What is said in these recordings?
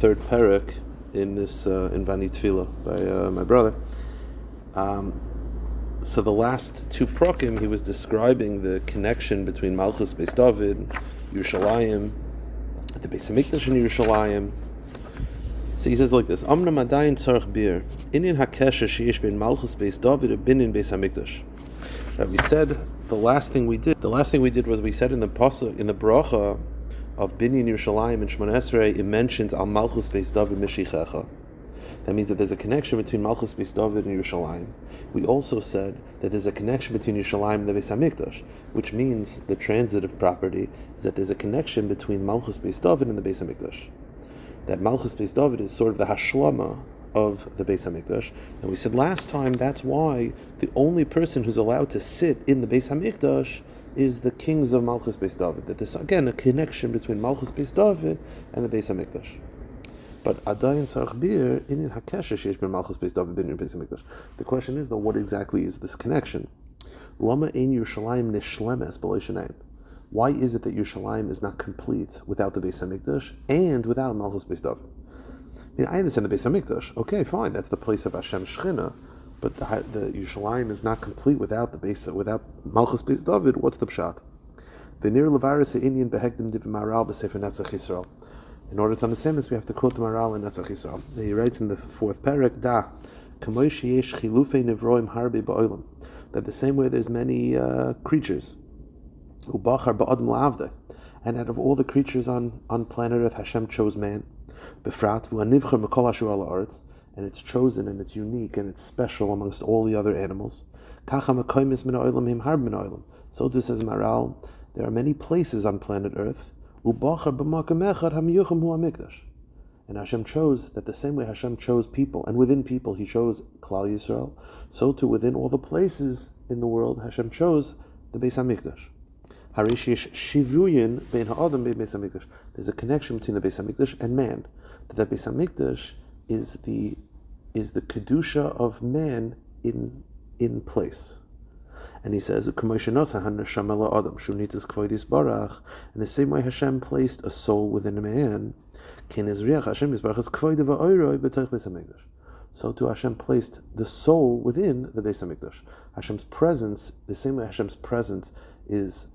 third parak in this in Vani Tefillah by my brother. So the last two prakim, he was describing the connection between Malchus Beis David, Yerushalayim, the Beis Hamikdash in Yerushalayim. So he says like this: Amna madayin tzarich bir inin hakesher sheyesh ben Malchus Beis David binin Beis Hamikdash. Rabbi said the last thing we did was we said in the pasuk, in the bracha of Binyan Yerushalayim and Shemona Esrei, it mentions Al Malchus Beis David Mishichecha. That means that there's a connection between Malchus Beis David and Yerushalayim. We also said that there's a connection between Yerushalayim and the Beis Hamikdash, which means the transitive property is that there's a connection between Malchus Beis David and the Beis Hamikdash. That Malchus Beis David is sort of the hashlama of the Beis Hamikdash, and we said last time that's why the only person who's allowed to sit in the Beis Hamikdash is the kings of Malchus Beis David. That there's again a connection between Malchus Beis David and the Beis Hamikdash. But Adayin Sarach Bir in Hakesha Sheish Ben Malchus Beis David Ben Beis Hamikdash. The question is though, what exactly is this connection? Lama Ein Yerushalayim Nishlemes B'Lo Shenayim. Why is it that Yerushalayim is not complete without the Beis Hamikdash and without Malchus Beis David? I mean, I understand the Beis Hamikdash. Okay, fine, that's the place of Hashem Shechina. But the Yerushalayim is not complete without without Malchus Beis David. What's the pshat? V'nir levaris Indian behekdim div Maral b'Sefer Netzach Yisrael. In order to understand this, we have to quote the Maral in Netzach Yisrael. He writes in the fourth parak, Da kamoy sheyesh chilufei nevroim harbe ba'olam. That the same way there's many creatures, ubachar ba'adam la'avdei, and out of all the creatures on planet Earth, Hashem chose man. Befrat v'anivcher mekol asher ala aretz. And it's chosen and it's unique and it's special amongst all the other animals. So too says Maral, there are many places on planet Earth. And Hashem chose that the same way Hashem chose people, and within people He chose Klal Yisrael, so too within all the places in the world Hashem chose the Beis Hamikdash. There's a connection between the Beis Hamikdash and man. That the Beis Hamikdash is the kedusha of man in place. And he says, in the same way Hashem placed a soul within a man, so too Hashem placed the soul within the Beis Hamikdash. Hashem's presence, the same way Hashem's presence is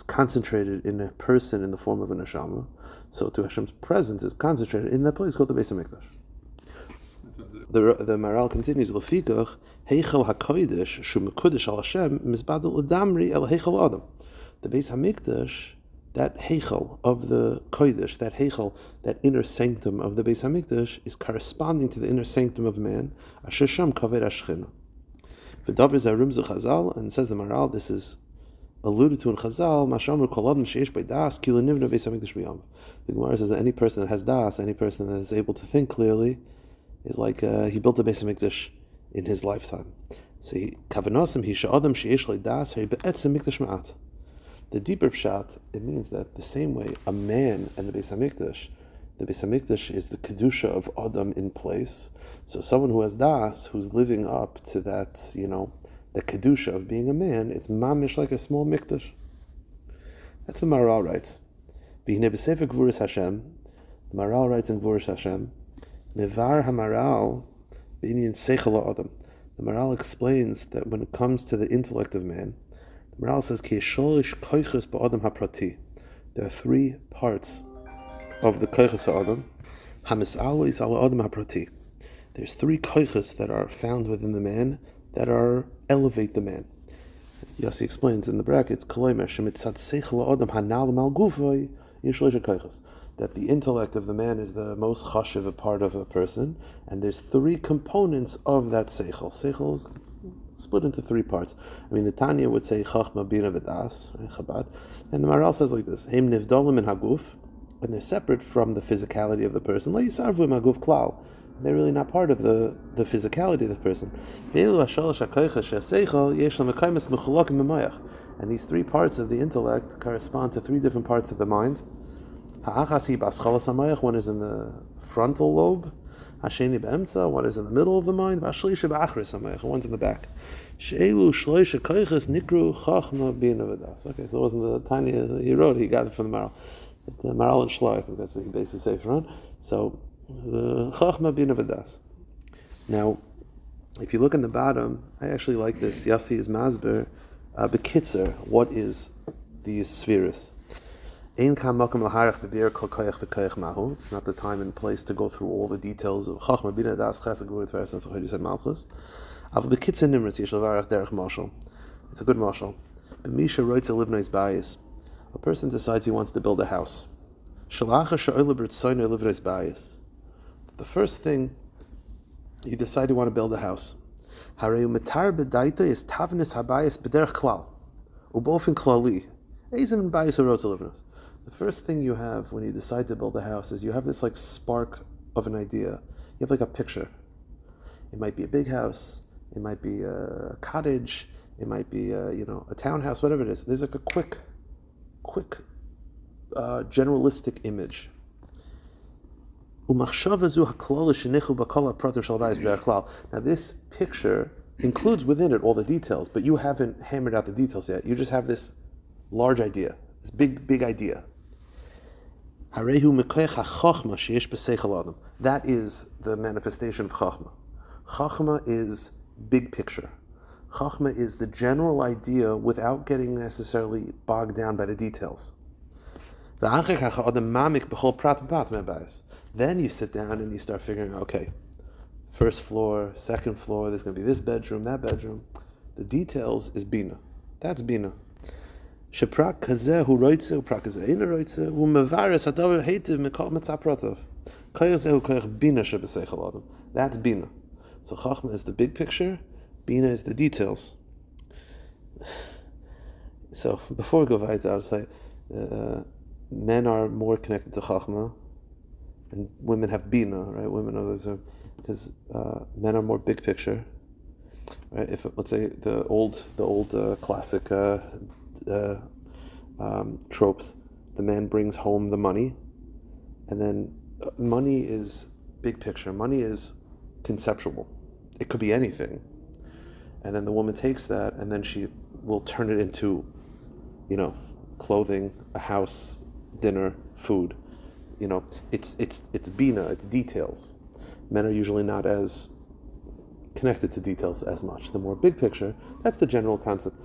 concentrated in a person in the form of a neshama, so too Hashem's presence is concentrated in that place called the Beis Hamikdash. The Maral continues, Lefikach heichal hakodesh shu mekudesh al Hashem mizbadel adamri el heichal adam. The Beis Hamikdash, that heichal of the kodesh, that heichal, that inner sanctum of the Beis Hamikdash, is corresponding to the inner sanctum of man. Asher sham kaved hashchina. V'davar zarum zu Chazal, and says the Maral, this is alluded to in Chazal. Mashamur kol adam sheish by das kila nivna Beis Hamikdash b'yom. The Gemara says that any person that has das, any person that is able to think clearly, is like he built the Beis Hamikdash in his lifetime. So kavanosim he sha'adam sheish by das he be'etzem mikdash ma'at. The deeper pshat, it means that the same way a man and the Beis Hamikdash is the kedusha of Adam in place. So someone who has das, who's living up to that, the kedusha of being a man, it's mamish like a small mikdash. That's the Maral writes. B'hinei b'sefer Gvuras Hashem, the Maral writes in Gvuras Hashem, Nevar HaMaral b'inyan seichel ha'adam. The Maral explains that when it comes to the intellect of man, the Maral says ki sholish koiches ba'adam haprati. There are three parts of the koiches ha'adam. Hamis'alos al adam haprati. There's three koiches that are found within the man that elevate the man. Yussie explains in the brackets, that the intellect of the man is the most chashiv a part of a person, and there's three components of that seichel. Seichel is split into three parts. I mean, the Tanya would say chachma, bina, v'das, Chabad, and the Maral says like this: Heim nivdolim in haguf, and they're separate from the physicality of the person. Lo yisarvu im haguf klal. They're really not part of the physicality of the person. And these three parts of the intellect correspond to three different parts of the mind. One is in the frontal lobe, one is in the middle of the mind, one's in the back. Okay, so it wasn't the tiny he wrote, he got it from the Maral. The Maral and Shla, I think that's what he based the Sefer on. So, the Chachma Bina V'das. Now, if you look in the bottom, I actually like this. Yussie is Masber. Bekitzer, what is these spheres? It's not the time and place to go through all the details of Chachma Bina Das Chesed Gvur Tveres and Sochid Yisrael Malchus. Aber bekitzer nimrus yesh levarach derech mashal. It's a good mashal. B'misha roitze livnais bayis. A person decides he wants to build a house. Shalacha she'olah b'rtzoyno livnais bayis. The first thing, you decide you want to build a house. Harei u'metar b'daita is tavnis habayis b'derech klal. U'bofen klali. Eizem bayis u'rotze livnais. The first thing you have when you decide to build a house is you have this like spark of an idea. You have like a picture. It might be a big house. It might be a cottage. It might be a townhouse. Whatever it is. There's like a quick, generalistic image. Now this picture includes within it all the details, but you haven't hammered out the details yet. You just have this large idea, this big idea. That is the manifestation of Chachma. Chachma is big picture. Chachma is the general idea without getting necessarily bogged down by the details. Then you sit down and you start figuring out, okay, first floor, second floor, there's going to be this bedroom, that bedroom. The details is Bina. That's Bina. Sheprak kazeh hu roitze, uprak kazeh ina roitze, hu mevares hadavar heitiv mekol mitzapratov. Koyach zeh hu koyach Bina shebeseichel adam. That's Bina. So Chachma is the big picture, Bina is the details. So before we go weiter, I'll say, men are more connected to Chachma, and women have Bina, right? Women are those because men are more big picture, right? If let's say the old classic tropes, the man brings home the money, and then money is big picture. Money is conceptual. It could be anything, and then the woman takes that, and then she will turn it into, clothing, a house, dinner, food. It's Bina, it's details. Men are usually not as connected to details as much. The more big picture, that's the general concept.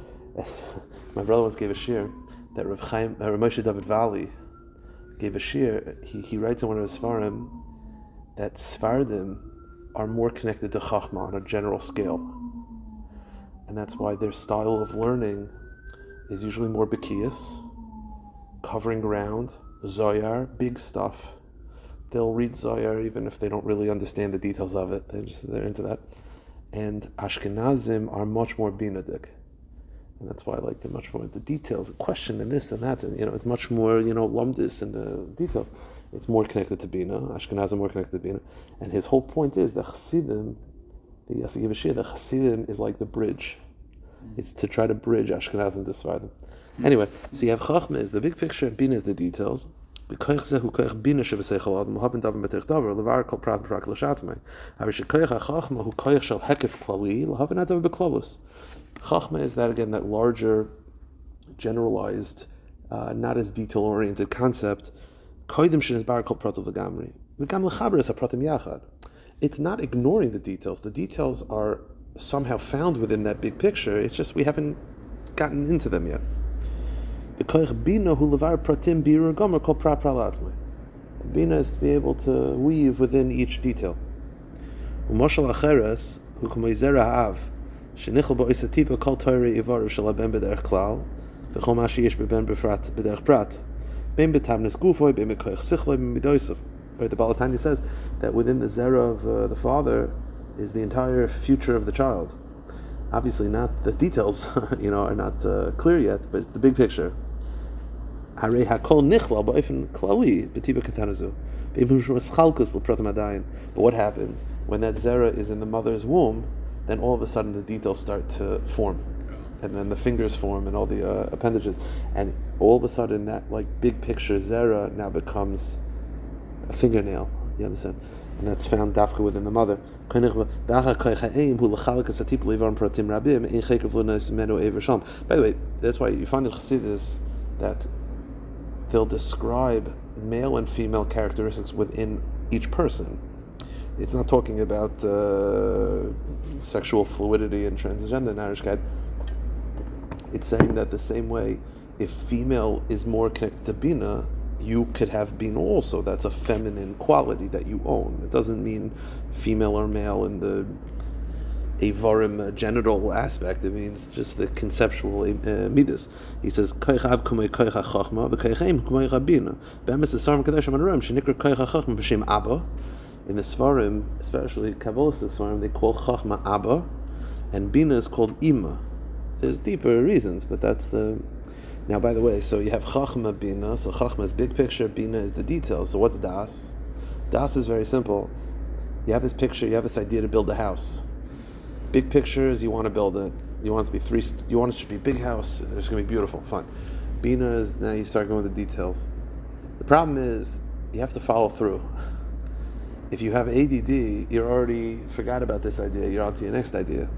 My brother once gave a shir that Rav Moshe David Vali gave a shir. He writes in one of his Sefarim that Sfardim are more connected to Chachma on a general scale. And that's why their style of learning is usually more Bekias, covering ground, Zoyar, big stuff. They'll read Zoyar even if they don't really understand the details of it. They're into that. And Ashkenazim are much more Binadik. And that's why I like them much more. The details, the question and this and that, and it's much more, lumdis in the details. It's more connected to Bina. Ashkenazim more connected to Bina. And his whole point is that Chassidim, the Yossi gave a shir, that Chassidim is like the bridge. It's to try to bridge Ashkenazim to Sfardim. Anyway, so you have Chachma is the big picture and Bina is the details. The Chachma is that again, that larger, generalized, not as detail-oriented concept. It's not ignoring the details. The details are somehow found within that big picture. It's just we haven't gotten into them yet. Bina is to be able to weave within each detail. Shenichel ba'isatipa kol toirei ivaru shalaben b'derech klal v'chol ma sheyesh b'ben b'frat b'derech prat ben b'tavnes gufoy ben b'koich sichloi ben b'doisav. Right, the Balatanya says that within the zera of the father is the entire future of the child. Obviously, not the details, are not clear yet, but it's the big picture. Harei hakol nichlal ba'ofen klali b'tiba katanazu. But what happens when that zera is in the mother's womb? Then all of a sudden the details start to form, and then the fingers form and all the appendages, and all of a sudden that big picture zera now becomes a fingernail. You understand? And that's found dafka within the mother. By the way, that's why you find in Chassidus that they'll describe male and female characteristics within each person. It's not talking about sexual fluidity and transgender narishkeit. It's saying that the same way, if female is more connected to Bina, you could have Bina also. That's a feminine quality that you own. It doesn't mean female or male in the Avarim genital aspect. It means just the conceptual midas. He says, "Koich av kumei koich hachachma, v'koichem kumei rabina." Be'emes Svarim kadosh amarim shenikra koich hachachma b'shem Abba. In the Svarim, especially Kabbalistic Svarim, they call chachma Abba, and Bina is called Ima. There's deeper reasons, but that's the. Now, by the way, so you have chachma Bina. So chachma is big picture, Bina is the details. So what's das? Das is very simple. You have this picture, you have this idea to build a house. Big picture is you want to build it. You want it to be you want it to be a big house. It's going to be beautiful, fun. Bina is now you start going with the details. The problem is you have to follow through. If you have ADD, you already forgot about this idea. You're on to your next idea.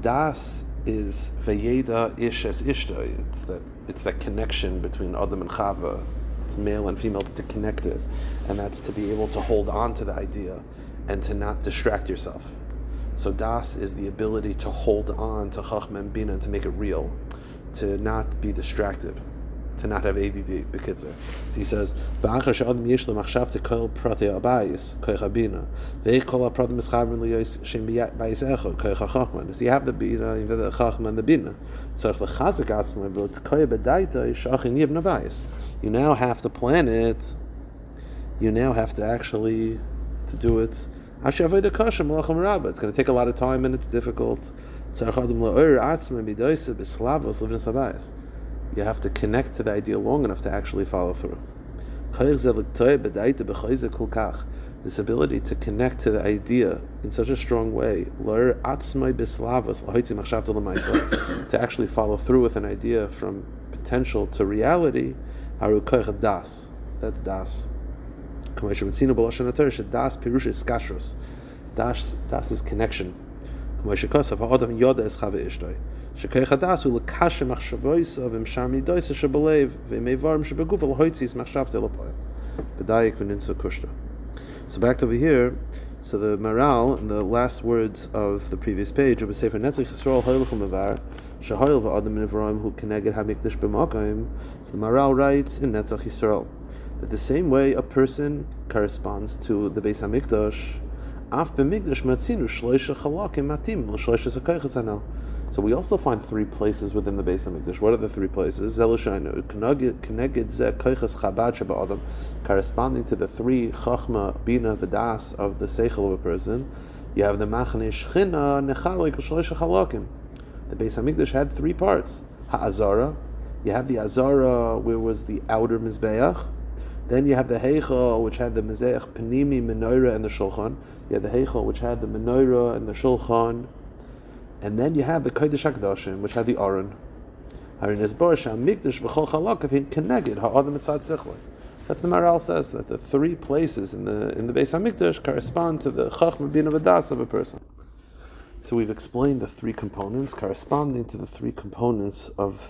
Das is vayeda ish es ishta. It's that connection between Adam and Chava. It's male and female to connect it, and that's to be able to hold on to the idea and to not distract yourself. So das is the ability to hold on to Chachma and Bina and to make it real, to not be distracted, to not have ADD. Bekitzer. So he says, "V'achar she'adam yesh lo machshav tekol pratei abayis koich habina, ve'ich kol hapratim mischavrin liyos shem bayis echad koich hachachma." So you have the Bina, you have the Chachma and the Bina. Tzarich lechazek atzma v'l'tkoya b'daita yishachin yivna bayis. You now have to plan it. You now have to actually to do it. It's going to take a lot of time and it's difficult. You have to connect to the idea long enough to actually follow through. This ability to connect to the idea in such a strong way, to actually follow through with an idea from potential to reality, that's das. Das is connection. So back over here, so the Maral in the last words of the previous page of the Sefer Netzach Yisrael Hamelech Mevar Shahoil v'Adam Nivraim Hu Keneged Hamikdash B'Makayim. So the Maral writes in Netzach Yisrael that the same way a person corresponds to the Beis Hamikdash, Af b'Mikdash matzinu shloisha chalakim matim l'shloisha zakaychas hanel. So we also find three places within the Beis Hamikdash. What are the three places? Zelushainu keneged ze kaychas chabad sheba'adam, corresponding to the three chachma, bina, v'das of the seichel of a person. You have the machane shchina nechalik l'shloisha chalakim. The Beis Hamikdash had three parts. Ha'azara. You have the azara, where was the outer mizbeach. Then you have the Heichal, which had the Mizbeach, Panimi, Menorah, and the Shulchan. You have the Heichal, which had the Menorah and the Shulchan. And then you have the Kodesh HaKadoshim, which had the Aron. That's the Maral says, that the three places in the Beis Hamikdash correspond to the Chachma Bina V'das of a person. So we've explained the three components corresponding to the three components of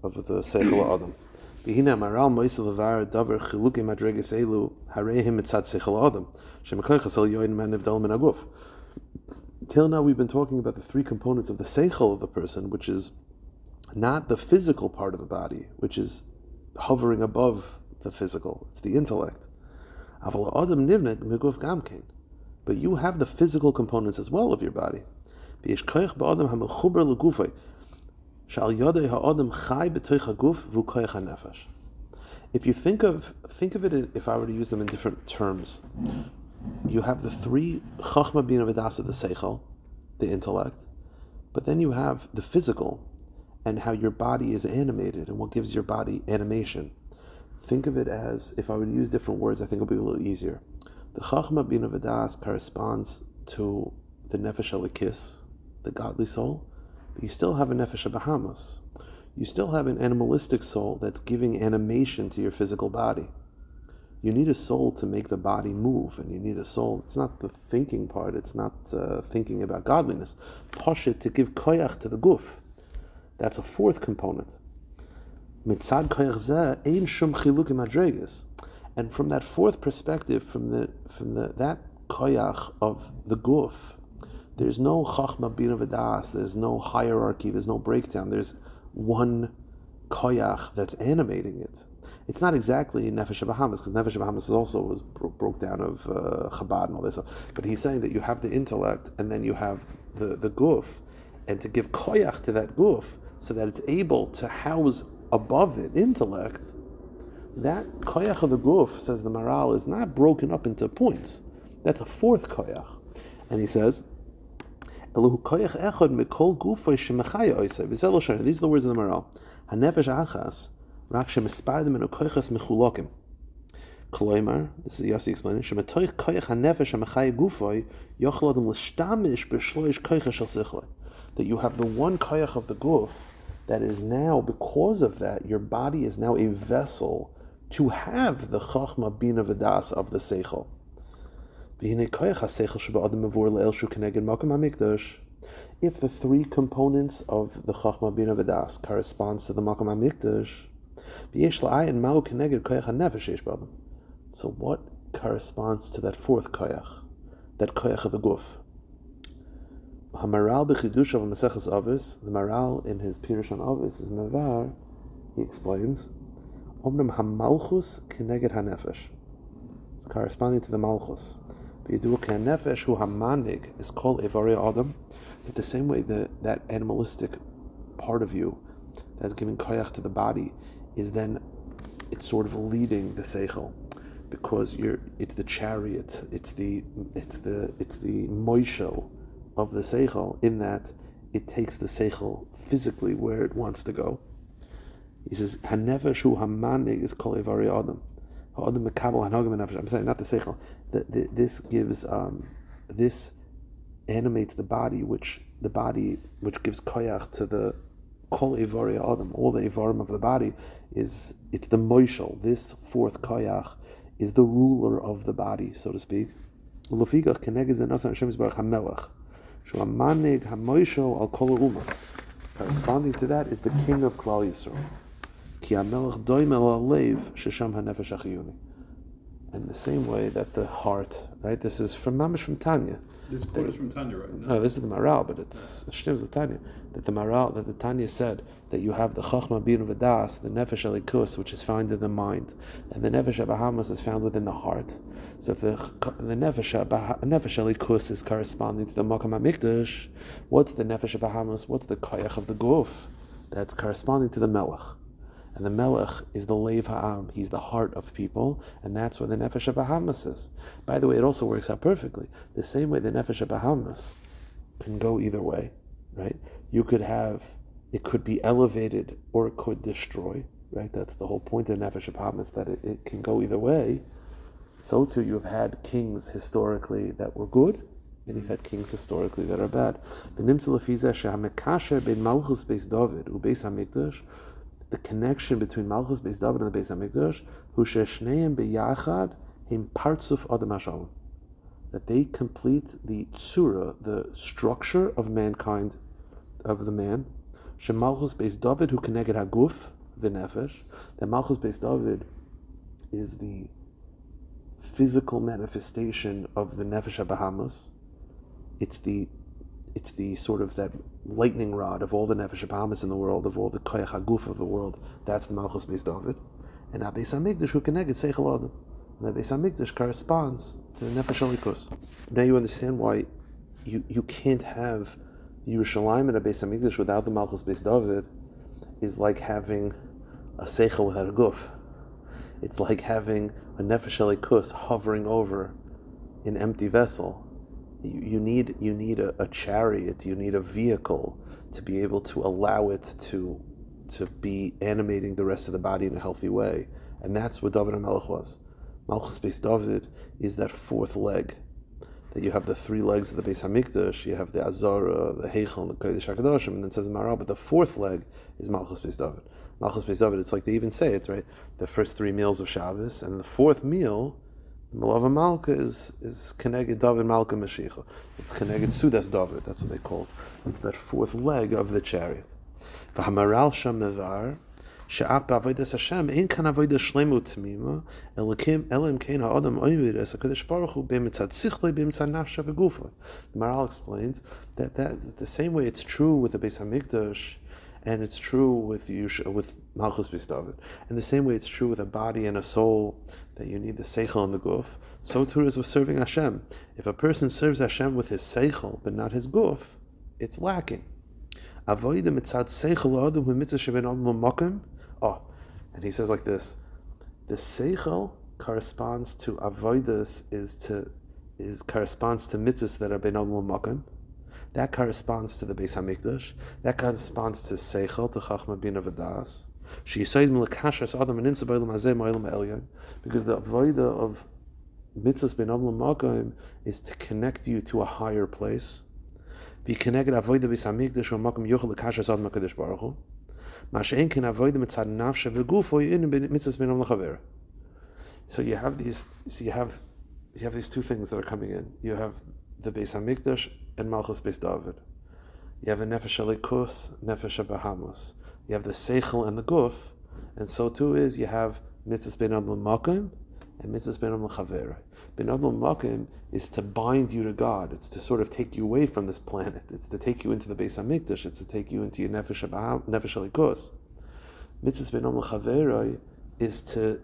the Seichel Adam. Till now we've been talking about the three components of the seichel of the person, which is not the physical part of the body, which is hovering above the physical. It's the intellect. But you have the physical components as well of your body. If you think of it, if I were to use them in different terms, you have the three chachma bina v'das of the seichel, the intellect, but then you have the physical and how your body is animated and what gives your body animation. Think of it as, if I were to use different words, I think it'll be a little easier. The chachma bina v'das corresponds to the nefesh elikis, the godly soul. But you still have a nefesh bahamas. You still have an animalistic soul that's giving animation to your physical body. You need a soul to make the body move, and you need a soul. It's not the thinking part. It's not thinking about godliness. Pashit, to give koyach to the guf. That's a fourth component. Mitzad koyach zeh ein shum chiluk madregas. And from that fourth perspective, from that koyach of the guf, there's no chachma bina v'das, there's no hierarchy, there's no breakdown. There's one koyach that's animating it. It's not exactly Nefesh Bahamas, because Nefesh Bahamas also was broke down of Chabad and all this stuff. But he's saying that you have the intellect, and then you have the guf, and to give koyach to that guf, so that it's able to house above it intellect. That koyach of the guf, says the Maral, is not broken up into points. That's a fourth koyach. And he says, Eluhu koyach echad mikol gufay shemachaya oisay. These are the words of the Maral. Hanefesh achas, rak shemespardim enu koyachas mechulokim. Kloimar, this is Yussie explaining, shematoich koyach hanefesh shemachaya gufay, yochladum l'shtamish b'shloish koyach shel sichloi. That you have the one koyach of the guf, that is now, because of that, your body is now a vessel to have the chachma bina v'das of the seichel. If the three components of the chachma bina v'das corresponds to the makom hamikdash, so what corresponds to that fourth koyach, that koyach of the guf? Hamaral b'chidush of Maseches Avos, the Maral in his Pirush on Avos is Mavar. He explains, Omnam hamalchus keneged hanefesh. It's corresponding to the malchus. V'yidu hanefesh hu hamanig is called evarei adam. But the same way that animalistic part of you that's giving koyach to the body is then it's sort of leading the seichel, because it's the chariot, it's the moishel of the seichel, in that it takes the seichel physically where it wants to go. He says, "Hanefesh hu hamanig is kol evarei adam. Ha'adam mekabel hanhagim hanefesh." I'm saying not the seichel. This gives this animates the body which gives koyach to the kol evarei adam. All the evarim of the body it's the moishel. This fourth koyach is the ruler of the body, so to speak. L'fikach keneged zenasan Hashem yisbarach Hamelech. Corresponding to that is the king of Klal Yisrael. And the same way that the heart, right? This is from Mamish from Tanya. This quote is from Tanya, right? No, this is the Maral, but it's Shneim's the Tanya. That the Tanya said that you have the Chachma Bina V'das, the Nefesh Elikus, which is found in the mind, and the Nefesh Bahamas is found within the heart. So if the Nefesh Elikus is corresponding to the Makam HaMikdash, what's the Nefesh Bahamas? What's the Koyach of the Guf? That's corresponding to the Melech. And the Melech is the Leiv Ha'am. He's the heart of people, and that's where the Nefesh Bahamas is. By the way, it also works out perfectly. The same way the Nefesh Bahamas can go either way, right? It could be elevated or it could destroy, right? That's the whole point of Nefesh Bahamas, that it can go either way. So too, you've had kings historically that were good, and you've had kings historically that are bad. The connection between Malchus Beis David and the Beis Hamikdash, that they complete the tzura, the structure of mankind, of the man. Shemalchus Beis David who connected haguf v'nefesh. That Malchus Beis David is the physical manifestation of the nefesh habahamas. It's the sort of that lightning rod of all the nefesh habahamas in the world, of all the koyach haguf of the world. That's the Malchus Beis David. And Beis Hamikdash who connected seichel adam. And the Beis Hamikdash corresponds to the nefesh elikus. Now you understand why you can't have Yerushalayim and a Beis Hamikdash without the Malchus Beis David. Is like having a seichel without a guf. It's like having a nefesh elikus hovering over an empty vessel. You need a chariot, you need a vehicle to be able to allow it to be animating the rest of the body in a healthy way. And that's what David Hamelech was. Malchus Beis David is that fourth leg. That you have the three legs of the Beis Hamikdash, you have the Azara, the Heichel, and the Kodesh HaKadoshim, and then it says in Maral, but the fourth leg is Malchus Beis David. Malchus Beis David, it's like they even say it, right? The first 3 meals of Shabbos, and the fourth meal, Malava Malka is Keneged David Malka Mashiach. It's Keneged Sudas David, that's what they call it. It's that fourth leg of the chariot. V'hamaral Sham Mevar, she'at b'avodas Hashem ein kan avodas shleimu t'mima elim kein ha'adam oivid es HaKadosh Baruch Hu b'mitzad sichlei b'mitzad nafsha v'gufa. The Maharal explains that the same way it's true with the Beis Hamikdash, and it's true with Malchus Beis David, and the same way it's true with a body and a soul, that you need the seichel and the guf, so too is with serving Hashem. If a person serves Hashem with his seichel but not his guf, it's lacking. Avoida mitzad seichel adam hu mitzvah sheben adam l'makom. Oh, and he says like this: the seichel corresponds to avodas corresponds to mitzvahs that are ben adam l'makom. That corresponds to the Beis Hamikdash. That corresponds to seichel, to chachma bina v'das. Because the avodah of mitzvahs ben adam l'makom is to connect you to a higher place. So you have these two things that are coming in. You have the Beis Hamikdash and Malchus Beis David. You have a nefesh alikus, nefesh bahamus. You have the seichel and the guf, and so too is you have mitzvahs ben adam l'makom and mitzvahs ben adam l'chaver. Ben adam l'makom is to bind you to God. It's to sort of take you away from this planet. It's to take you into the Beis Hamikdash. It's to take you into your nefesh alikus. Mitzvahs ben adam l'chaver is to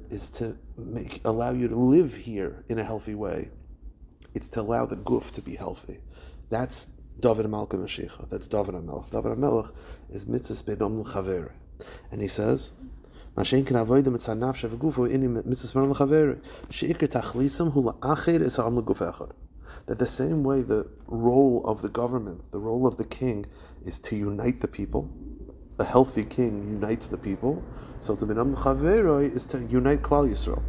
allow you to live here in a healthy way. It's to allow the guf to be healthy. That's David Malka Mashiach. That's David HaMelech. David HaMelech is mitzvahs ben adam l'chaver, and he says, that the same way the role of the government, the role of the king, is to unite the people. A healthy king unites the people. So the Benam Chaveroi is to unite Klal Yisrael.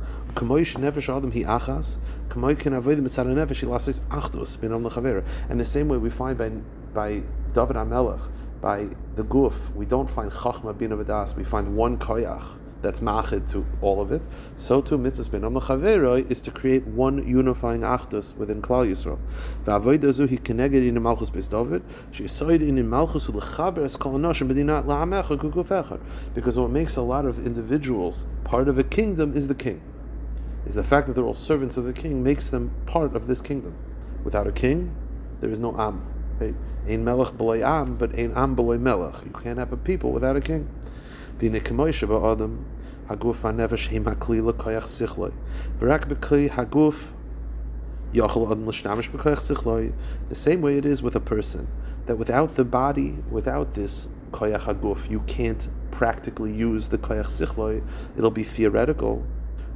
And the same way we find by David HaMelech, by the guf, we don't find chachma bina v'das, we find one koyach that's machid to all of it. So too mitzvahs ben am l'chaveroi is to create one unifying achdus within Klal Yisrael. V'avodah zu hi keneged in Malchus Beis David, she'yisoid in Malchus u'lechaber es kol anoshim b'dinat la'amecha kuguf echad. Because what makes a lot of individuals part of a kingdom is the king. Is the fact that they're all servants of the king makes them part of this kingdom. Without a king, there is no am. Right? Ein melech b'loy am, but ein am b'loy melech. You can't have a people without a king. The same way it is with a person, that without the body, without this koyach haguf, you can't practically use the koyach sichloi. It'll be theoretical.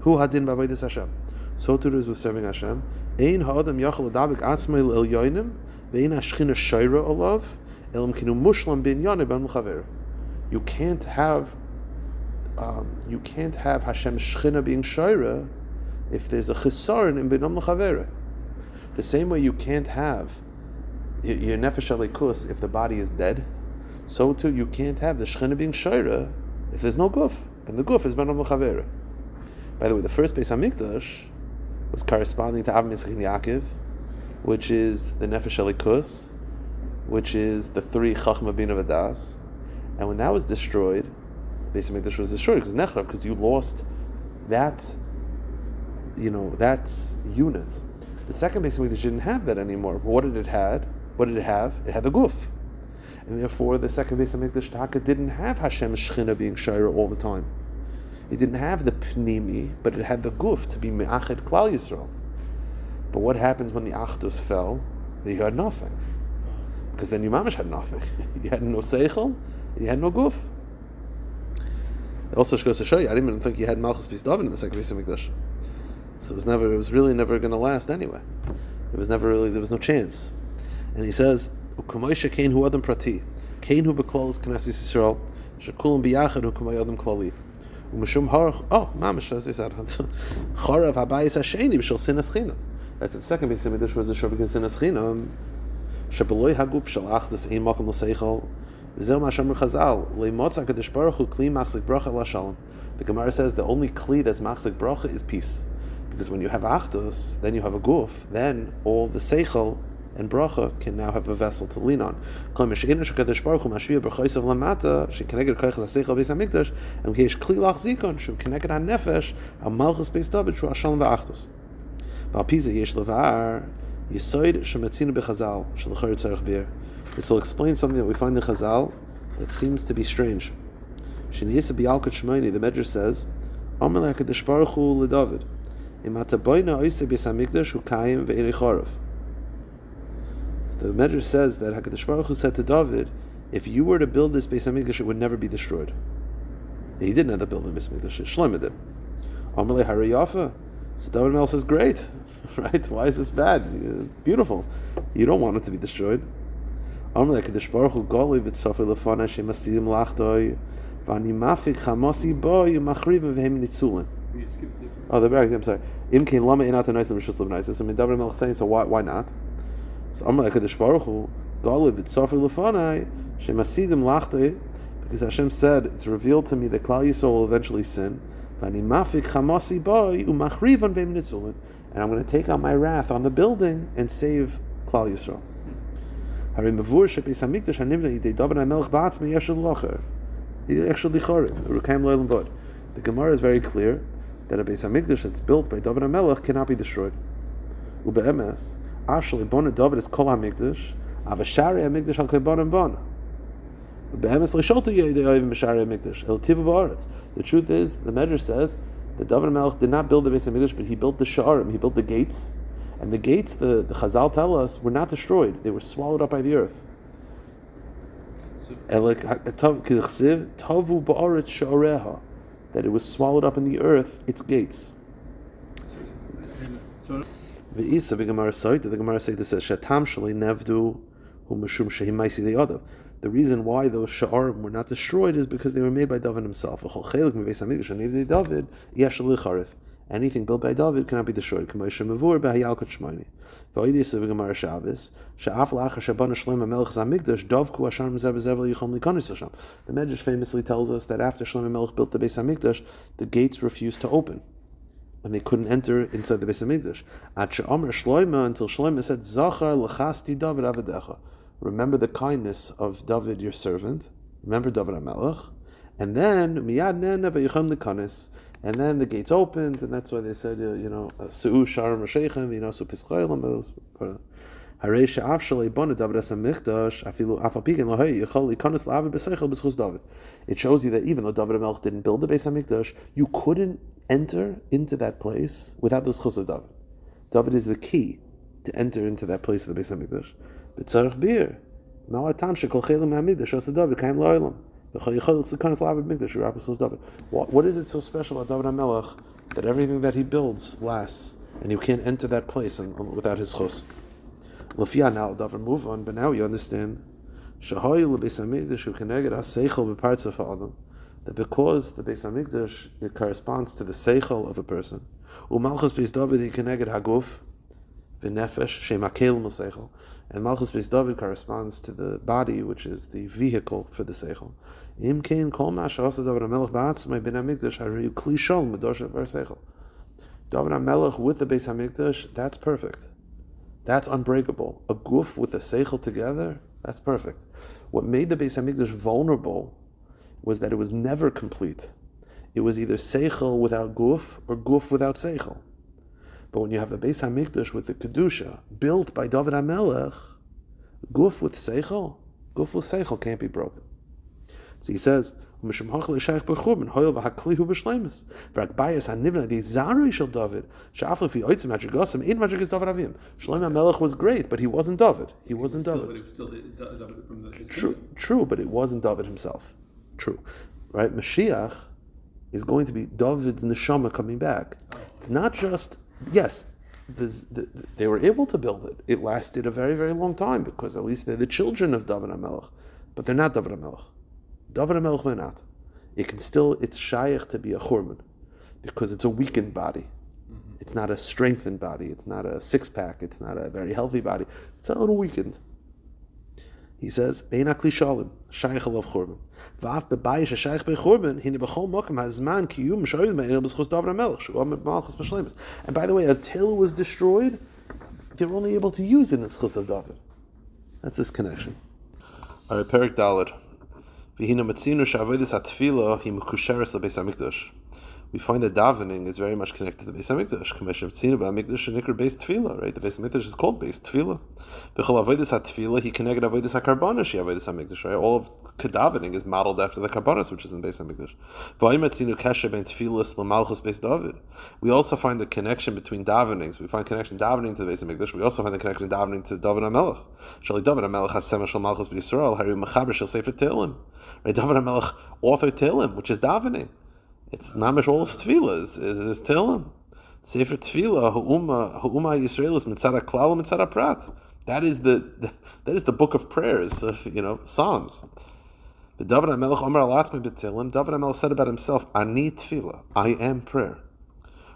Hu hadin b'avodas Hashem. So too it is with serving Hashem. Ein ha'adam yachal adabik atzmei l'elyonim ve'ein hashchina shayra olav elam kinu mushlam bin yoneh ben l'chaver. You can't have Hashem's Shechina being Shaira if there's a Chisaron in Binam L'Chavera. The same way you can't have your Nefesh Alikus if the body is dead, so too you can't have the Shechina being Shaira if there's no Guf, and the Guf is Binam L'Chavera. By the way, the first Beis Hamikdash was corresponding to Av Mitzchik Yaakov, which is the Nefesh Alikus, which is the three Chachma Bina V'das. And when that was destroyed, Beis Hamikdash was destroyed because you lost that unit. The second Beis Hamikdash didn't have that anymore. But what did it have? It had the guf, and therefore the second Beis Hamikdash Taka didn't have Hashem's Shechina being Shaira all the time. It didn't have the pnimi, but it had the guf to be me'achid Klal Yisrael. But what happens when the achdus fell? You had nothing, because then you mamash had nothing. You had no seichel. You had no guf. It also goes to show you, I didn't even think you had Malchus Beis David in the second Beis Hamikdash. So it was really never going to last anyway. There was no chance. And he says, "U'kumoisha kein hu adam prati, kein hu beklolos knesses Yisrael, shekulam biyachad hu kumay adam klali, u'mishum harach." Oh, mamish, as he said, "Charav habayis hasheni b'shel sinas chinam." That's the second Beis Hamikdash was the shor because sinas chinam. Shebeloi haguf shel achdus ein makom l'seichel. The Gemara says the only kli that's machzik bracha is peace, because when you have achdus, then you have a guf, then all the seichel and bracha can now have a vessel to lean on. And Beis Hamikdash. This will explain something that we find in Chazal that seems to be strange. The Medrash says, Hamelech HaKadosh Baruch Hu LeDavid, Imata boina oiseh Beis Hamikdash hu kayim ve'enei charav. The Medrash says that HaKadosh Baruch Hu said to David, if you were to build this Beis Hamikdash, it would never be destroyed. He didn't have to build the Beis Hamikdash. Shlomo did. Hamelech Harei Yafa. So David Melech says, great, right? Why is this bad? Beautiful. You don't want it to be destroyed. Hamelech HaKadosh Baruch Hu Golei v'tzafei lefanai shemasidim lachdoi v'ani mafik chamasi boi umachrivim v'hem nitzulin. Oh, the back. I'm sorry. Im kein lama inat anoisem v'shus lebnaisis. I mean, David Melech saying, so why not? So Hamelech HaKadosh Baruch Hu Golei v'tzafei lefanai shemasidim lachdoi, because Hashem said, it's revealed to me that Klal Yisrael will eventually sin. V'ani mafik chamasi boi umachrivim v'hem nitzulin. And I'm going to take out my wrath on the building and save Klal Yisrael. The Gemara is very clear that a Beis Hamikdash that's built by David HaMelech cannot be destroyed. Ube'emes, Ashli Bona David is Kol HaMikdash, Avashari HaMikdash Al Kleibonim Bona. Ube'emes L'sholta Yedei Oivim B'Shari HaMikdash El Tiva Ba'aretz. The truth is, the Medrash says that David HaMelech did not build the Beis Hamikdash, but he built the Sha'arim, he built the gates. And the gates, the Chazal tell us, were not destroyed. They were swallowed up by the earth. That it was swallowed up in the earth, its gates. The Isa, the Gemara says, Shatam Shali Nevdu Hu Mashum Shehi Maisi De'adav. The reason why those Sha'arim were not destroyed is because they were made by David himself. Anything built by David cannot be destroyed. The Medrash famously tells us that after Shlomo Melech built the Beis Hamikdash, the gates refused to open, and they couldn't enter inside the Beis Hamikdash. Until Shlomo said, "Zachar l'chasti David avadecha." Remember the kindness of David, your servant. Remember David HaMelech, and then miyad nena v'yichom l'kanis. And then the gates opened, and that's why they said, Su'u Sharim Rashechem, Su Pischaylam, Harei She'af Shalei Bona David Beis Hamikdash, Afilu Afapikin Lahei, Yichol Ikonis La'avid B'Seichel B'Schus David. It shows you that even though David HaMelech didn't build the Beis Hamikdash, you couldn't enter into that place without the Schus of David. David is the key to enter into that place of the Beis Hamikdash. B'tzarech bir, Ma'atam Shekol Chelim HaMikdash, Osa David, Kaim La'olam. What is it so special about David HaMelech that everything that he builds lasts, and you can't enter that place without his chos? Lafia, now David move on, but now you understand that because the Beis Hamikdash, it corresponds to the seichel of a person. Umalchus Beis David he keneged haguf v'nefesh shemakel m'seichel, and Malchus Beis David corresponds to the body, which is the vehicle for the seichel. Im kein kol masha asa David HaMelech ba'atzmai ben Hamikdash hariu kli shol medoshet bar seichel. David HaMelech with the Beis Hamikdash, that's perfect. That's unbreakable. A guf with a seichel together, that's perfect. What made the Beis Hamikdash vulnerable was that it was never complete. It was either seichel without guf or guf without seichel. But when you have a Beis Hamikdash with the kedusha built by David HaMelech, guf with seichel can't be broken. So he says, Shlomo HaMelech was great, but he wasn't David. He wasn't David. But it was still David from the True, but it wasn't David himself. True. Right? Mashiach is going to be David's neshama coming back. It's not just, yes, they were able to build it. It lasted a very, very long time because at least they're the children of David HaMelech, but they're not David HaMelech. David HaMelech they're not. It's shaykh to be a churban because it's a weakened body. Mm-hmm. It's not a strengthened body. It's not a six-pack. It's not a very healthy body. It's a little weakened. He says, "Ein akli shalim, shaykh alav churban. V'af bebayish a shaykh bechurban, hine b'chol mokem hazman kiyum shoyim me'enel b'schus David HaMelech shuam malchus b'shleimus." And by the way, until it was destroyed, they're only able to use it in Schus of David. That's this connection. All right, Perik Daled. V'hina matzinu she'avodas hatefillah hi mekusheres leBeis Hamikdash. We find that davening is very much connected to the Beis Hamikdash. Kameshem tzinu b'Hamikdash shenikra Beis Tefillah, right? The Beis Hamikdash is called Beis Tefillah. B'chol avodas hatefillah he connected avodas hakarbanos she avodas Hamikdash, right? All of davening is modeled after the karbanos, which is in Beis Hamikdash. V'ayim tzinu kesher ben tefillas l'malchus Beis David. We also find the connection between davenings. We find connection davening to the Beis Hamikdash. We also find the connection davening to David Hamelech. Shali David Hamelech has semah shel malchus b'Yisrael. Hari mechaber shel Sefer Tehillim. Right? David Hamelech authored Tehillim, which is davening. It's mamish all of Tefillah is Tehillim. Sefer Tefillah ha'uma Yisrael is mitzad klal and mitzad prat. That is the book of prayers of Psalms. But David Hamelech Omer alatzmei b'Tehillim. David Hamelech said about himself, "Ani Tefillah, I am prayer."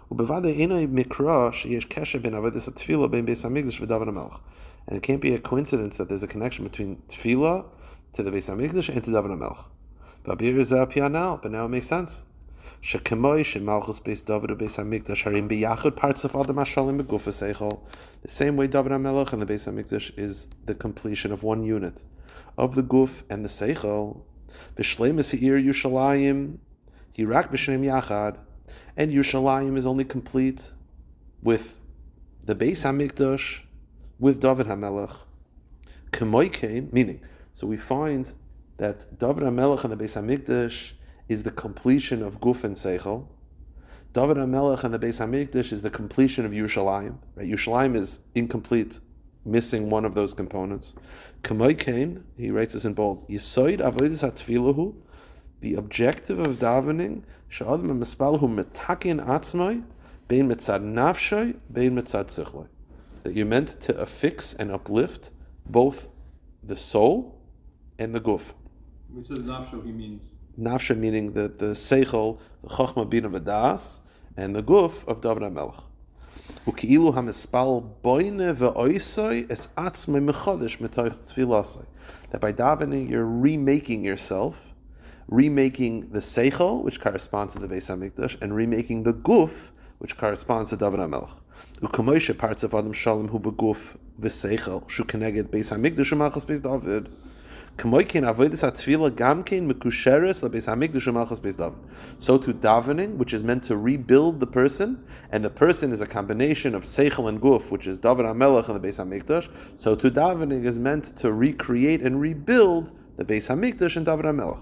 Ubevadei enai mikra sheyesh kesher ben avodas Tefillah ben Beis Hamikdash v'David Hamelech. And it can't be a coincidence that there's a connection between Tefillah to the Beis Hamikdash and to David Hamelech. But now it makes sense. The same way David Hamelech and the Beis Hamikdash is the completion of one unit of the guf and the seichel. And Yerushalayim is only complete with the Beis Hamikdash with David Hamelech. Meaning, so we find that David Hamelech and the Beis Hamikdash is the completion of Guf and Seichel. David Hamelech and the Beis Hamikdash is the completion of Yerushalayim. Right? Yerushalayim is incomplete, missing one of those components. Kamoi Kain, he writes this in bold. Yisoid avodas hatfilahu, the objective of davening, she'adam mispalahu metakin atzmai, bein mitzad nafshay, bein mitzad sichlai. That you're meant to affix and uplift both the soul and the Guf. When he says nafsho, he means Nafsha meaning the seichel, the chachma bina v'das, and the guf of David Hamelech. Uki'ilu hamispal boine ve'oisai es atzmei mechodesh metoich tfilasai. That by davening you're remaking yourself, remaking the seichel, which corresponds to the Beis Hamikdash, and remaking the guf, which corresponds to David Hamelech. Ukamoishe parts of Adam Shalom hu beguf v'seichel shu keneged Beis Hamikdash u'malchus Beis David. So to davening, which is meant to rebuild the person, and the person is a combination of seichel and guf, which is David Hamelech and the Beis Hamikdash. So to davening is meant to recreate and rebuild the Beis Hamikdash and David Hamelech.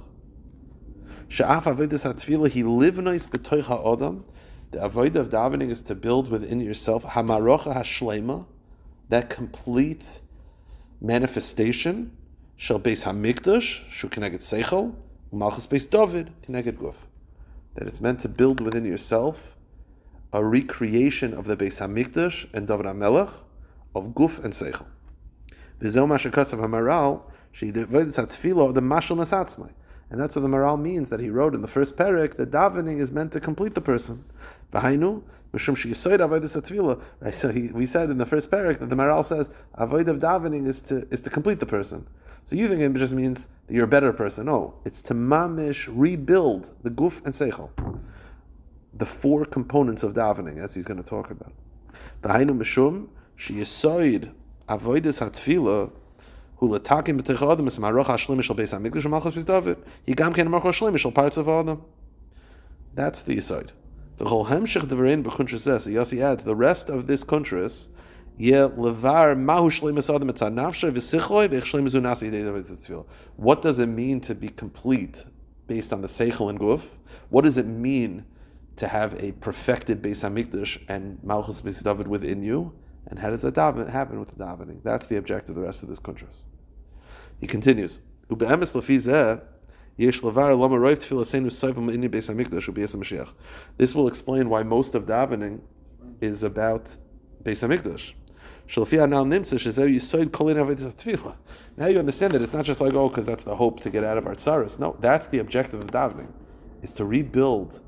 The avodah of davening is to build within yourself hamarocha hashlema, that complete manifestation. Shel Beis Hamikdash, shu keneged seichel, u'malchus Beis David, keneged guf. That it's meant to build within yourself a recreation of the Beis Hamikdash and David Hamelech of guf and seichel. V'zeu ma shekasav hamaral, she'devodas hatefillah the mashal masatzmai. And that's what the Maral means that he wrote in the first parak, that davening is meant to complete the person. V'hainu, mishum she'yisoid avodas hatefillah. Right, so we said in the first parak that the Maral says avodah of davening is to complete the person. So you think it just means that you're a better person. No, it's to mamish, rebuild the guf and seichel. The four components of davening, as he's going to talk about. V'hainu mishum she'yisoid avodas hatefillah hu letakim b'teicha adam es maroch hashlim shel Beis Hamikdash u'malchus Beis David. He gam ken maroch hashlim shel parts of adam. That's the yisoid. The whole hemshich devarein b'kuntras zeh. So Yussie adds the rest of this kuntras. What does it mean to be complete based on the seichel and guf? What does it mean to have a perfected Beis Hamikdash and Malchus Beis David within you? And how does that happen with the davening? That's the objective of the rest of this contrast. He continues. This will explain why most of davening is about Beis Hamikdash. Now you understand that it's not just like, because that's the hope to get out of our tsaros. No, that's the objective of davening, is to rebuild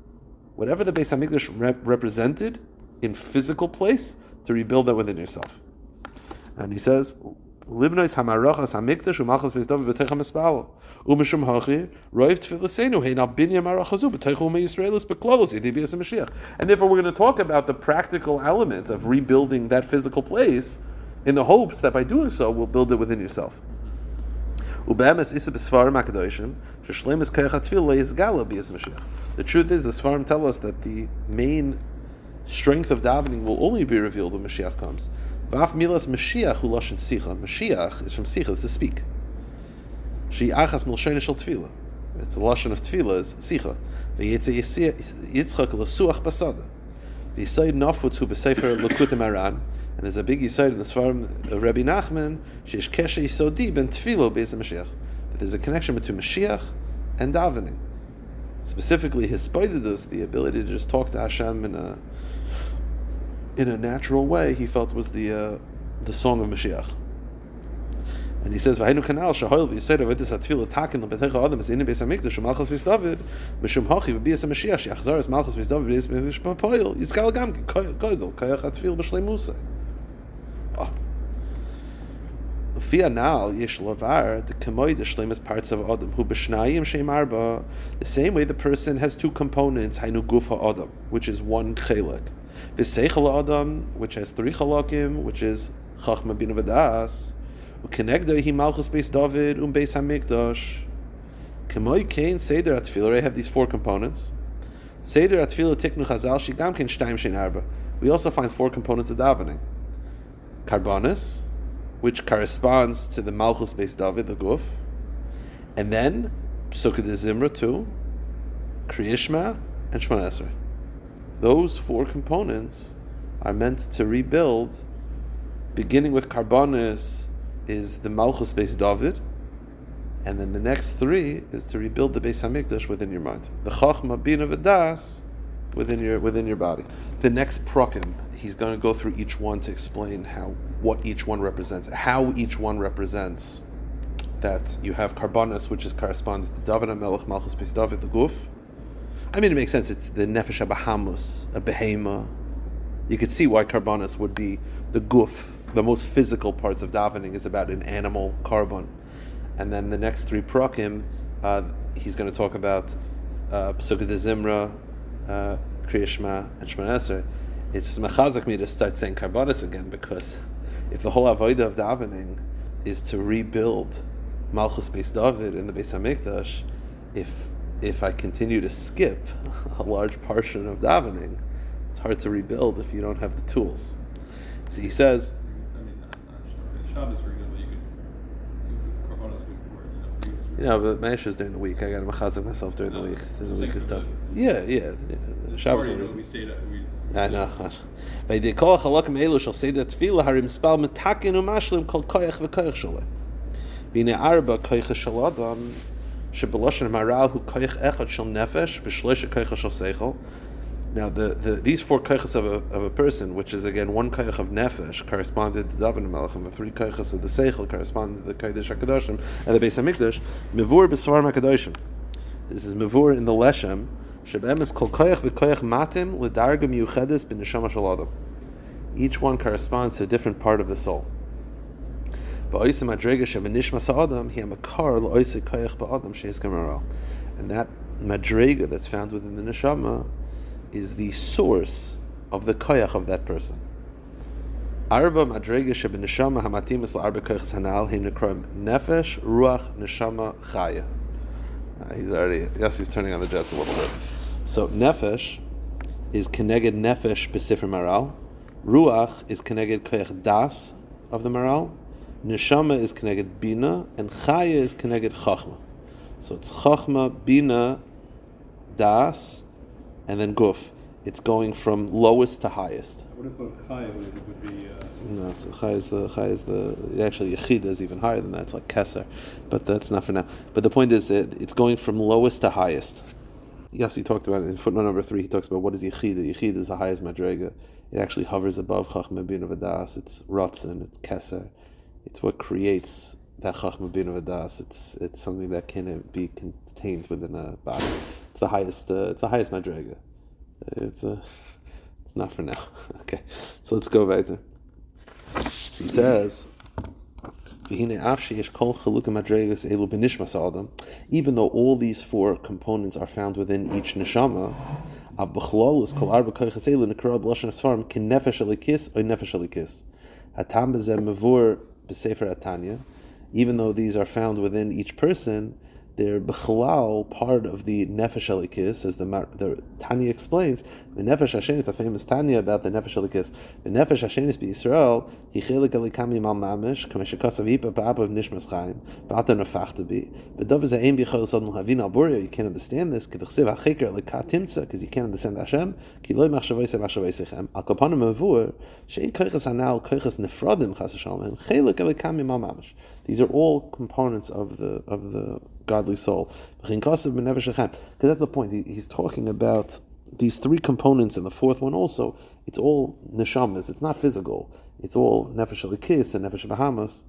whatever the Beis Hamikdash represented in physical place, to rebuild that within yourself. And he says, Libnois hamarachas hamikdash u'malchus Beis David b'teicha mispalo u'mishum hachi roiv tfilasenu heina binya marachazu b'teicha u'meyisraelis b'klolos yedibias Mashiach. And therefore, we're going to talk about the practical element of rebuilding that physical place in the hopes that by doing so, we'll build it within yourself. The truth is, the Sfarim tell us that the main strength of davening will only be revealed when Mashiach comes. Mashiach is from sicha, is to speak. It's the lashon of tefillah is sicha. And there's a big Yussie in the Sefer of Rabbi Nachman, she's keshe yisodi ben tefillah Beis Mashiach. That there's a connection between Mashiach and davening. Specifically, his spoidedus, the ability to just talk to Hashem in a natural way, he felt was the song of Mashiach. And he says, "V'hainu kanal shahoil v'yisod avedis atfilah takin lebetecha adam es inin Beis Hamikdash u'malchus Beis David mishum hachi v'bias Mashiach she'achzar es malchus Beis David v'bias Beis Poil yiskal gam koidel koyach atfil b'shleimusa." The same way the person has two components, hainu gufa adam, which is one chelek, v'seichel adam, which has three chalakim, which is chachma bina v'das, u'kenegda hi malchus Beis David Beis Hamikdash. K'moi kein seder atfilah. I have these four components. Seder atfilah tiknu chazal shigam ken shtayim shein arba. We also find four components of davening. Karbanis, which corresponds to the Malchus Beis David, the Guf, and then Psukah de Zimra 2, Kriyishma, and Shemona Esrei. Those four components are meant to rebuild. Beginning with Karbanis is the Malchus Beis David, and then the next three is to rebuild the Beis Hamikdash within your mind. The Chachma Bina V'das within your body. The next prokim, he's going to go through each one to explain what each one represents, how each one represents. That you have Karbanis, which is corresponds to David Hamelech, Malchus Beis David, the Guf. I mean, it makes sense. It's the Nefesh HaBahamus, a behema. You could see why Karbanis would be the Guf. The most physical parts of davening is about an animal, Karban. And then the next three prokim, he's going to talk about Psukah de Zimra, Kriyishma, and Shemona Esrei. It's just mechazak me to start saying Karbanis again, because if the whole avodah of davening is to rebuild Malchus Beis David in the Beis Hamikdash, if I continue to skip a large portion of davening, it's hard to rebuild if you don't have the tools. So he says, I mean, Shabbos, for example, you could do Karbanos before, but Ma'aseh is during the week. I got to mechazak myself during the week. During the week is tough. Yeah. Shabbos is. We say that. I know. V'yidei kol hachalakim elu shel seder tefillah harim spal metakin umashlim kol koyach v'koyach sholeh. V'inei arba koyach shel adam shebeloshen maral hu koyach echad shel nefesh v'shloisha koyach shel seichel. Now, these four koyachs of a person, which is again one koyach of nefesh, corresponded to David Hamelech, and the three koyachs of the seichel corresponded to the kodesh hakadoshim and the Beis Hamikdash. Mevur b'svarim hakadoshim. This is mevur in the leshem. Each one corresponds to a different part of the soul. And that madrega that's found within the neshama is the source of the koyach of that person. Arba madrega shebeneshama hamatimis la'arba koyachs hanal heim nekroim nefesh, ruach, neshama, chaya. He's turning on the jets a little bit. So nefesh is keneged nefesh b'sefer maral. Ruach is keneged koyach das of the maral. Neshama is keneged bina, and chaya is keneged chachma. So it's chachma, bina, das, and then guf. It's going from lowest to highest. I would have thought Chaya would be. No, so Chaya is the actually Yechida is even higher than that. It's like Keser, but that's not for now. But the point is, it's going from lowest to highest. Yussie talked about it in footnote number 3. He talks about what is Yechida. Yechida is the highest madrega. It actually hovers above Chachma Bina V'das. It's Ratzin. It's Keser. It's what creates that Chachma Bina V'das. It's something that can be contained within a body. It's the highest. It's the highest madrega. It's not for now. Okay, so let's go back to. He says, even though all these four components are found within each neshama, Hatam b'zeh mavur b'sefer Atanya. Even though these are found within each person, they're b'chalal part of the nefesh elikis, as the Tanya explains. The nefesh hashenis, the famous Tanya about the nefesh elikis. The nefesh hashenis b'Yisrael hi chelik elikami mal mamish k'meshikasav ipa ba'abav nishmas chaim ba'ata nefachta bi. But dov is aim b'chol sodom havin al boria. You can't understand this k'dechsiv hachiker likatimsa, because you can't understand Hashem. Ki loy machshavosei machshavosechem al kapanim mavur shein koiches hanal koiches nefradim chas v'shalom and chelik elikami mal mamish. These are all components of the godly soul. Because that's the point. He's talking about these three components, and the fourth one also. It's all neshamas. It's not physical. It's all nefesh elikis and nefesh bahamas.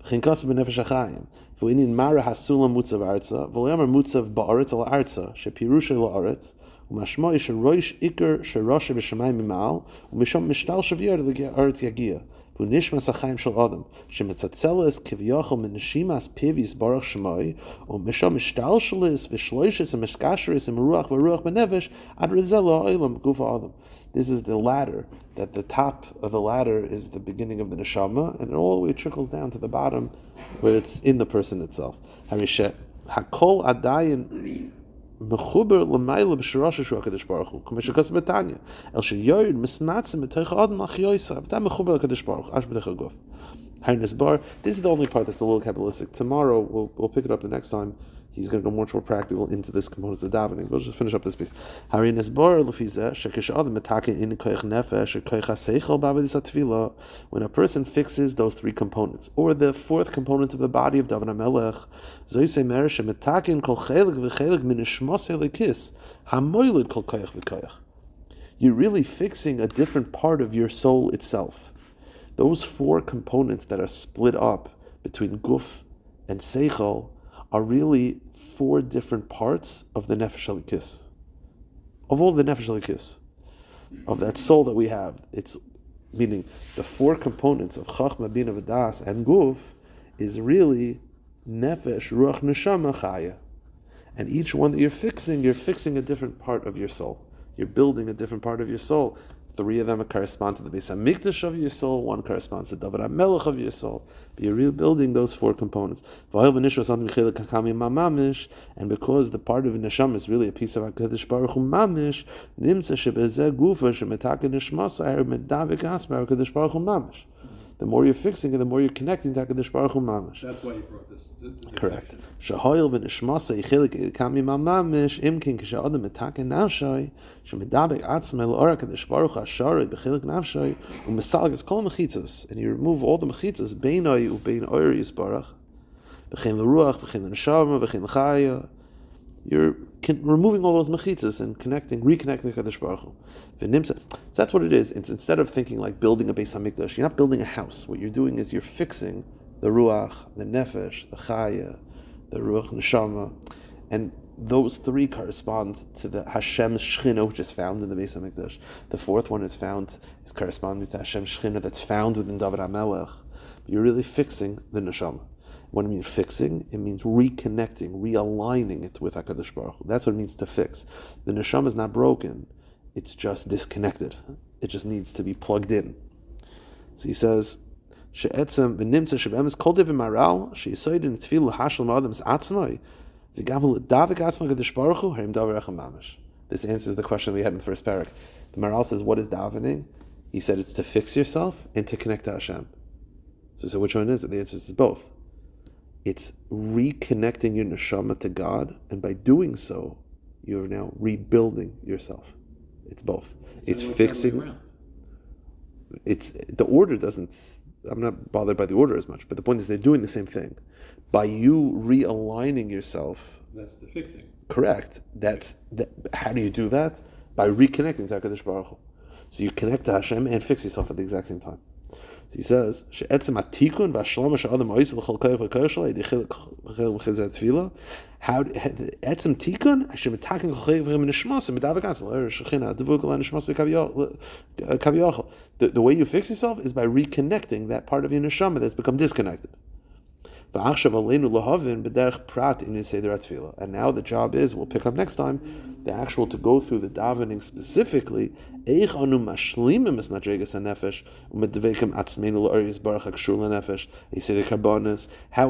V'chinkasa b'nefesh achayim. V'inin mara hasulam mutzav arza. V'loyamer mutzav ba'aretz al arza. Shepirusha la'aretz. Umashma yisharoish ikar sharasha b'shamayim mimal. Umisham mishtal shaviyar l'ge'aretz yagia. V'nishmas achayim shel adam. Shemetzatzeles kiviyachol min neshimas pivis baruch shemai. Umisham mishtal shalis v'shloishes and mishkasheris and meruach v'ruach b'nefesh ad rizelo ha'olam gufa adam. This is the ladder, that the top of the ladder is the beginning of the neshama, and it all the way trickles down to the bottom, where it's in the person itself. Harishet hakol adayin mechuber l'mayla b'shirasha shu HaKadosh Baruch Hu k'meshakos b'tanya el sheyoyed mismatzim b'teicha adam l'achyoysa b'tam mechuber l'HaKadosh Baruch Hu ash b'teicha guf. Harinus bar. This is the only part that's a little Kabbalistic. Tomorrow we'll pick it up the next time. He's going to go much more practical into this components of davening. We'll just finish up this piece. Harinus bar lefizeh shekish adam metaken in koich nefesh or koich haseichel b'avodis hatefillah. When a person fixes those three components, or the fourth component of the body of David Hamelech, zoyse mer shemetaken kol chelik v'chelik min nishmos elikis hamoylid kol koich v'koich. You're really fixing a different part of your soul itself. Those four components that are split up between guf and seichel are really four different parts of the nefesh elikis. Of all the nefesh elikis, of that soul that we have, it's meaning the four components of chachma, bina, v'das, and guf is really nefesh, ruach, neshama, chaya. And each one that you're fixing a different part of your soul. You're building a different part of your soul. Three of them correspond to the Beis Hamikdash of your soul. One corresponds to David Hamelech of your soul. But you're rebuilding those four components. And because the part of neshama is really a piece of HaKadosh Baruch Hu mamish, the more you're fixing it, the more you're connecting to HaKadosh Baruch Hu mamish. That's why you brought this. Correct. Shahoyel v'nishmasa yichelik kami mamish imkin k'sha'adam metaken nafshay shemedabek atzmei l'ora HaKadosh Baruch Hu asharei b'chelik nafshay u'mesalgas kol mechitzas, and you remove all the mechitzas beinoi u'bein oyer yisbarach v'chein l'ruach v'chein l'neshama v'chein l'chaya. You're removing all those mechitzas and reconnecting HaKadosh Baruch Hu. So that's what it is. It's instead of thinking like building a Beis Hamikdash, you're not building a house. What you're doing is you're fixing the ruach, the nefesh, the chaya, the ruach neshama, and those three correspond to the Hashem's Shechina, which is found in the Beis Hamikdash. The fourth one is corresponding to Hashem's Shechina that's found within David Hamelech. You're really fixing the neshama. What it means fixing, it means reconnecting, realigning it with HaKadosh Baruch Hu. That's what it means to fix. The neshama is not broken, it's just disconnected. It just needs to be plugged in. So he says, She'etzem v'nimtza shebe'emes kol devim maral she'yisoid in tefillah hashal ma'adam's atzmai v'gam l'davik atzmai HaKadosh Baruch Hu harim davar echem mamish. This answers the question we had in the first parak. The maral says, what is davening? He said it's to fix yourself and to connect to Hashem. So which one is it? The answer is both. It's reconnecting your neshama to God, and by doing so, you're now rebuilding yourself. It's both. It's fixing. It's the order doesn't. I'm not bothered by the order as much, but the point is they're doing the same thing. By you realigning yourself. That's the fixing. Correct. How do you do that? By reconnecting to HaKadosh Baruch Hu. So you connect to Hashem and fix yourself at the exact same time. So he says, "She'etzem atikun v'ashlama she'adam oisel l'chol koyach v'koyach shalei dichil v'chizat tefillah." How etzem tikun? Hashem ataking koyach v'nishmas medavik atzma shechina devuk l'nishmas kaviyachol. The way you fix yourself is by reconnecting that part of your neshama that's become disconnected. And now the job is, we'll pick up next time, the actual to go through the davening specifically. How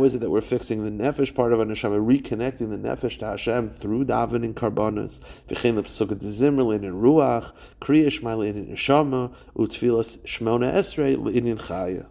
is it that we're fixing the nefesh part of our neshama, reconnecting the nefesh to Hashem through davening karbanos? V'chein lepsukat zimmerlin in ruach, kriya shmailin in neshama, utfilas shmona esrei l'inyan chaya.